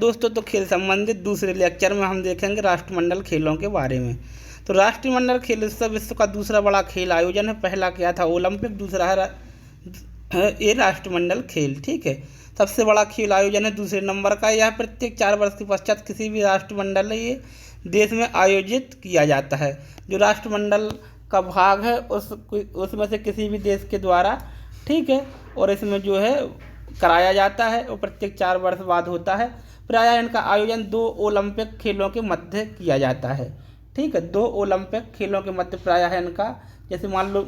दोस्तों, तो खेल संबंधित दूसरे लेक्चर में हम देखेंगे राष्ट्रमंडल खेलों के बारे में। तो राष्ट्रमंडल खेल उत्सव विश्व का दूसरा बड़ा खेल आयोजन है। पहला क्या था? ओलंपिक। दूसरा है ये राष्ट्रमंडल खेल। ठीक है, सबसे बड़ा खेल आयोजन है दूसरे नंबर का। यह प्रत्येक 4 वर्ष के पश्चात किसी भी राष्ट्रमंडलीय देश में आयोजित किया जाता है। जो राष्ट्रमंडल का भाग है उसमें से किसी भी देश के द्वारा, ठीक है, और इसमें जो है कराया जाता है और प्रत्येक 4 वर्ष बाद होता है। प्रायः इनका आयोजन 2 ओलंपिक खेलों के मध्य किया जाता है। ठीक है, 2 ओलंपिक खेलों के मध्य प्रायः इनका, जैसे मान लो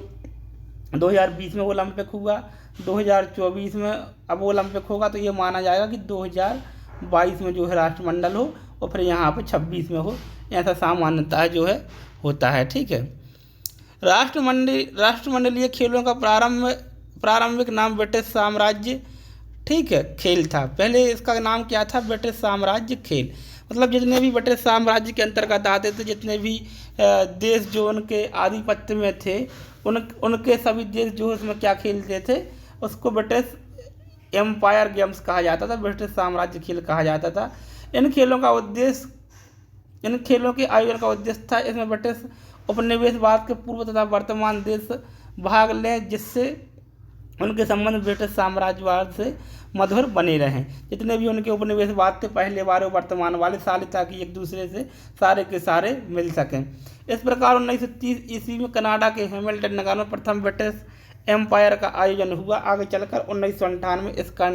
2020 में ओलंपिक हुआ, 2024 में अब ओलंपिक होगा, तो ये माना जाएगा कि 2022 में जो है राष्ट्रमंडल हो और फिर यहाँ पे 26 में हो। ऐसा सामान्यतः जो है होता है। ठीक है, राष्ट्रमंडलीय खेलों का प्रारंभिक नाम ब्रिटिश साम्राज्य, ठीक है, खेल था। पहले इसका नाम क्या था? ब्रिटिश साम्राज्य खेल। मतलब जितने भी ब्रिटिश साम्राज्य के अंतर्गत आते थे, जितने भी देश जो उनके आधिपत्य में थे, उनके सभी देश जो उसमें क्या खेलते थे, उसको ब्रिटिश एम्पायर गेम्स कहा जाता था, ब्रिटिश साम्राज्य खेल कहा जाता था। इन खेलों के आयोजन का उद्देश्य था इसमें ब्रिटिश उपनिवेशवाद के पूर्व तथा वर्तमान देश भाग लें, जिससे उनके संबंध ब्रिटिश साम्राज्यवाद से मधुर बने रहें। जितने भी उनके उपनिवेशवाद थे, पहले वाले वर्तमान वाले साले, ताकि एक दूसरे से सारे के सारे मिल सकें। इस प्रकार 1930 ईस्वी में कनाडा के हैमिल्टन नगर में प्रथम ब्रिटिश एम्पायर का आयोजन हुआ। आगे चलकर 1958 में इसका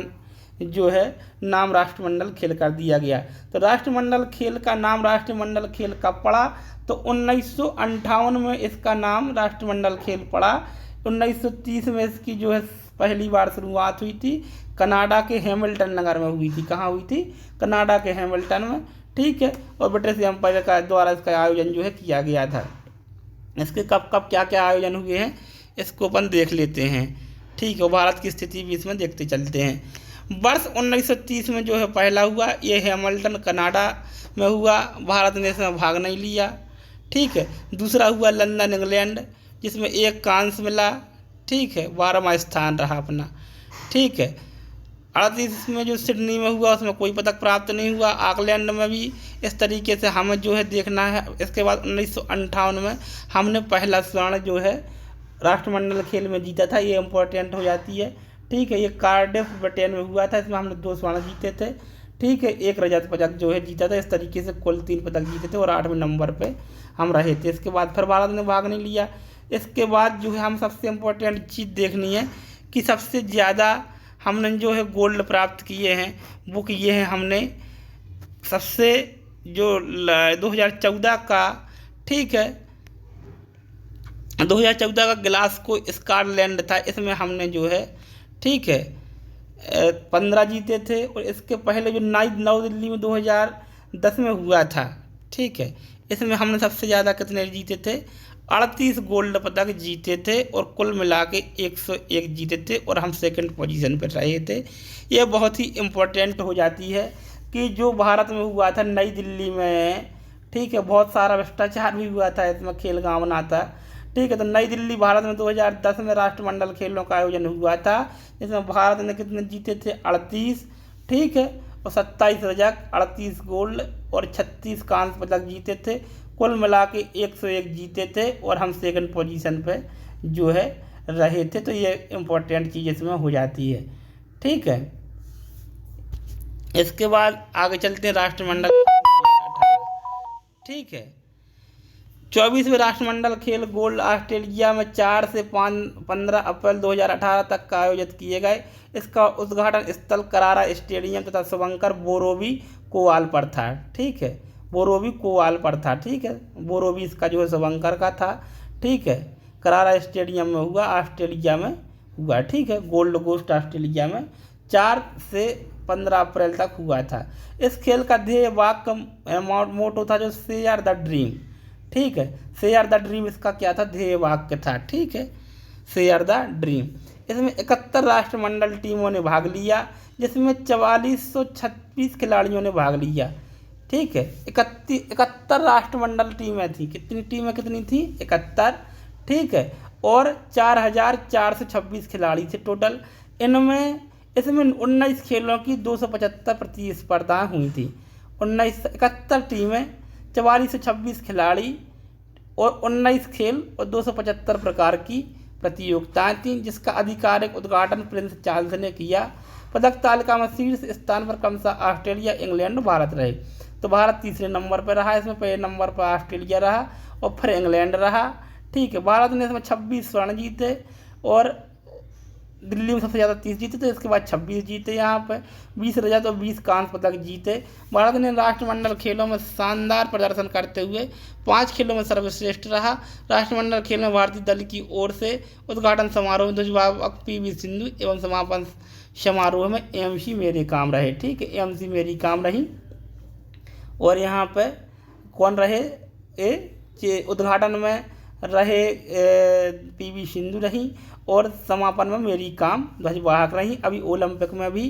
जो है नाम राष्ट्रमंडल खेल कर दिया गया। तो राष्ट्रमंडल खेल का नाम राष्ट्रमंडल खेल कब पड़ा? तो 1958 में इसका नाम राष्ट्रमंडल खेल पड़ा। 1930 में इसकी जो है पहली बार शुरुआत हुई थी, कनाडा के हैमिल्टन नगर में हुई थी। कहाँ हुई थी? कनाडा के हैमिल्टन में। ठीक है, और ब्रिटिश एम्पायर का द्वारा इसका आयोजन जो है किया गया था। इसके कब कब क्या क्या आयोजन हुए हैं इसको अपन देख लेते हैं। ठीक है, भारत की स्थिति भी इसमें देखते चलते हैं। वर्ष 1930 में जो है पहला हुआ, ये हैमिल्टन कनाडा में हुआ। भारत ने इसमें भाग नहीं लिया। ठीक है, दूसरा हुआ लंदन इंग्लैंड, जिसमें 1 कांस्य मिला। ठीक है, 12वां स्थान रहा अपना। ठीक है, 38 में जो सिडनी में हुआ उसमें कोई पदक प्राप्त नहीं हुआ। ऑकलैंड में भी इस तरीके से हमें जो है देखना है। इसके बाद 1958 में हमने पहला स्वर्ण जो है राष्ट्रमंडल खेल में जीता था। ये इम्पोर्टेंट हो जाती है। ठीक है, ये कार्डिफ ब्रिटेन में हुआ था। इसमें हमने 2 स्वर्ण जीते थे। ठीक है, 1 रजत पदक जो है जीता था। इस तरीके से कुल 3 पदक जीते थे और 8वें नंबर पे हम रहे थे। इसके बाद फिर भारत ने भाग नहीं लिया। इसके बाद जो है हम सबसे इम्पोर्टेंट चीज़ देखनी है कि सबसे ज़्यादा हमने जो है गोल्ड प्राप्त किए हैं, वो किए हैं हमने सबसे जो 2014 का, ठीक है, 2014 का ग्लासगो स्कॉटलैंड था। इसमें हमने जो है, ठीक है, 15 जीते थे। और इसके पहले जो नई दिल्ली में 2010 में हुआ था, ठीक है, इसमें हमने सबसे ज़्यादा कितने जीते थे? 38 गोल्ड पदक जीते थे और कुल मिला के 101 जीते थे और हम सेकंड पोजीशन पर रहे थे। ये बहुत ही इम्पोर्टेंट हो जाती है कि जो भारत में हुआ था नई दिल्ली में, ठीक है, बहुत सारा भ्रष्टाचार भी हुआ था इसमें, खेल गाँव बना था। ठीक है, तो नई दिल्ली भारत में 2010 में राष्ट्रमंडल खेलों का आयोजन हुआ था। इसमें भारत ने कितने जीते थे? 38। ठीक है, और 27 रजत, 38 गोल्ड और 36 कांस्य पदक जीते थे। कुल मिला के 101 जीते थे और हम सेकंड पोजीशन पे जो है रहे थे। तो ये इम्पोर्टेंट चीज़ इसमें हो जाती है। ठीक है, इसके बाद आगे चलते हैं राष्ट्रमंडल। ठीक है, 24वें राष्ट्रमंडल खेल गोल्ड ऑस्ट्रेलिया में 4 से 15 अप्रैल 2018 तक का आयोजित किए गए। इसका उद्घाटन स्थल करारा स्टेडियम तथा शुभंकर बोरोवी कोवाल पर था। ठीक है, बोरोवी कोवाल पर था। ठीक है, बोरोवी इसका जो है शुभंकर का था। ठीक है, करारा स्टेडियम में हुआ, ऑस्ट्रेलिया में हुआ। ठीक है, गोल्ड कोस्ट ऑस्ट्रेलिया में 4 से 15 अप्रैल तक हुआ था। इस खेल का ध्येय वाक्य मोटो था जो शेयर द ड्रीम। ठीक है, शेयर द ड्रीम इसका क्या था? ध्येय वाक्य था। ठीक है, शेयर द ड्रीम। इसमें 71 राष्ट्रमंडल टीमों ने भाग लिया, जिसमें 4436 खिलाड़ियों ने भाग लिया। ठीक है, 71 राष्ट्रमंडल टीमें थी। कितनी थी? 71। ठीक है, और 4426 खिलाड़ी थे टोटल। इनमें इसमें 19 खेलों की 275 प्रतिस्पर्धाएँ हुई थी। 71 टीमें, 44 से 26 खिलाड़ी और 19 खेल और 275 प्रकार की प्रतियोगिताएं थीं, जिसका आधिकारिक उद्घाटन प्रिंस चार्ल्स ने किया। पदक तालिका में शीर्ष स्थान पर क्रमशः ऑस्ट्रेलिया, इंग्लैंड, भारत रहे। तो भारत तीसरे नंबर पर रहा, इसमें पहले नंबर पर ऑस्ट्रेलिया रहा और फिर इंग्लैंड रहा। ठीक है, भारत ने इसमें 26 स्वर्ण जीते और दिल्ली में सबसे ज़्यादा 30 जीते, तो इसके बाद 26 जीते, यहाँ पर 20 रजत और 20 कांस्य पदक जीते। भारत ने राष्ट्रमंडल खेलों में शानदार प्रदर्शन करते हुए 5 खेलों में सर्वश्रेष्ठ रहा। राष्ट्रमंडल खेल में भारतीय दल की ओर से उद्घाटन समारोह में ध्वजवाहक पी.वी. सिंधु एवं समापन समारोह में एम.सी. मेरी कॉम रहे। ठीक है, एम.सी. मेरी कॉम रही। और यहाँ पे कौन रहे, उद्घाटन में रहे पी.वी. सिंधु रही और समापन में मेरी कॉम ध्वजवाहक रही। अभी ओलंपिक में भी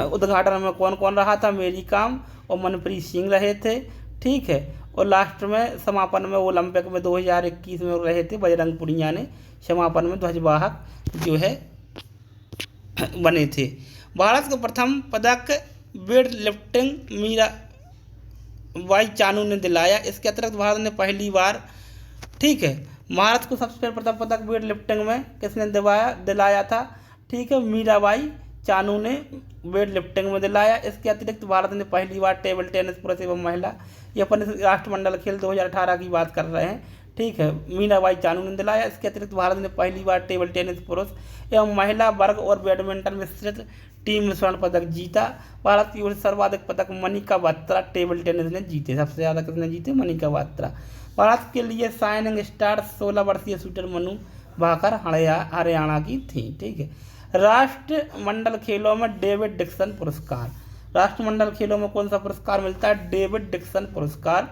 उद्घाटन में कौन कौन रहा था, मेरी कॉम और मनप्रीत सिंह रहे थे। ठीक है, और लास्ट में समापन में ओलंपिक में 2021 में रहे थे बजरंग पुनिया ने समापन में ध्वजवाहक जो है बने थे। भारत का प्रथम पदक वेट लिफ्टिंग मीराबाई चानू ने दिलाया। इसके अतिरिक्त भारत ने पहली बार, ठीक है, भारत को सबसे प्रथम पदक वेट लिफ्टिंग में किसने दिलाया था, ठीक है, मीराबाई चानू ने वेट लिफ्टिंग में दिलाया। इसके अतिरिक्त भारत ने पहली बार टेबल टेनिस पुरुष एवं महिला, ये अपन राष्ट्रमंडल खेल 2018 की बात कर रहे हैं, ठीक है, मीराबाई चानू ने दिलाया। इसके अतिरिक्त भारत ने पहली बार टेबल टेनिस पुरुष एवं महिला वर्ग और बैडमिंटन मिश्रित टीम में स्वर्ण पदक जीता। भारत की ओर से सर्वाधिक पदक मनिका बत्रा टेबल टेनिस ने जीते, सबसे ज़्यादा किसने जीते, मनिका बत्रा। भारत के लिए शाइनिंग स्टार 16 वर्षीय शूटर मनु भाकर हरियाणा की थी। ठीक है, राष्ट्रमंडल खेलों में डेविड डिक्सन पुरस्कार, राष्ट्रमंडल खेलों में कौन सा पुरस्कार मिलता है, डेविड डिक्सन पुरस्कार।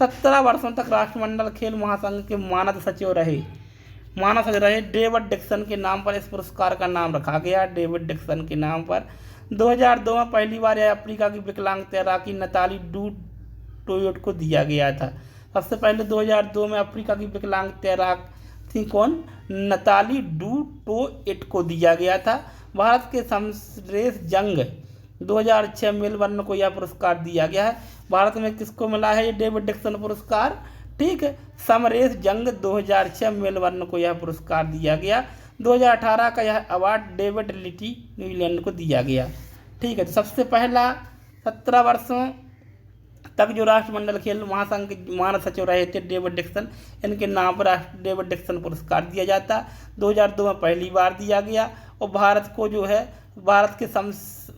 17 वर्षों तक राष्ट्रमंडल खेल महासंघ के मानद सचिव रहे डेविड डिक्सन के नाम पर इस पुरस्कार का नाम रखा गया, डेविड डिक्सन के नाम पर। 2002 में पहली बार यह अफ्रीका की विकलांग तैराकी नताली डू टोयोट को दिया गया था। सबसे पहले 2002 में अफ्रीका की विकलांग तैराक थी कौन, नताली डू टोयोट को दिया गया था। भारत के समरेश जंग 2006 मेलबर्न को यह पुरस्कार दिया गया है। भारत में किसको मिला है ये डेविड डिक्सन पुरस्कार, ठीक है, समरेश जंग 2006 मेलबर्न को यह पुरस्कार दिया गया। 2018 का यह अवार्ड डेविड लिटी न्यूजीलैंड को दिया गया। ठीक है, तो सबसे पहला 17 वर्षों तक जो राष्ट्रमंडल खेल महासंघ के मानद सचिव रहे थे डेविड डिक्सन, इनके नाम पर डेविड डिक्सन पुरस्कार दिया जाता। 2002 में पहली बार दिया गया और भारत को जो है, भारत के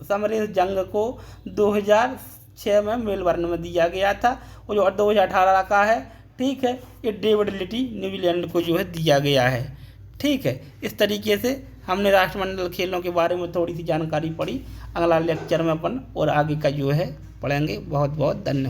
समरेश जंग को 2006 में मेलबर्न में दिया गया था और जो 2018 का है, ठीक है, ये डेविड लिटी न्यूजीलैंड को जो है दिया गया है। ठीक है, इस तरीके से हमने राष्ट्रमंडल खेलों के बारे में थोड़ी सी जानकारी पढ़ी। अगला लेक्चर में अपन और आगे का जो है पढ़ेंगे। बहुत बहुत धन्यवाद।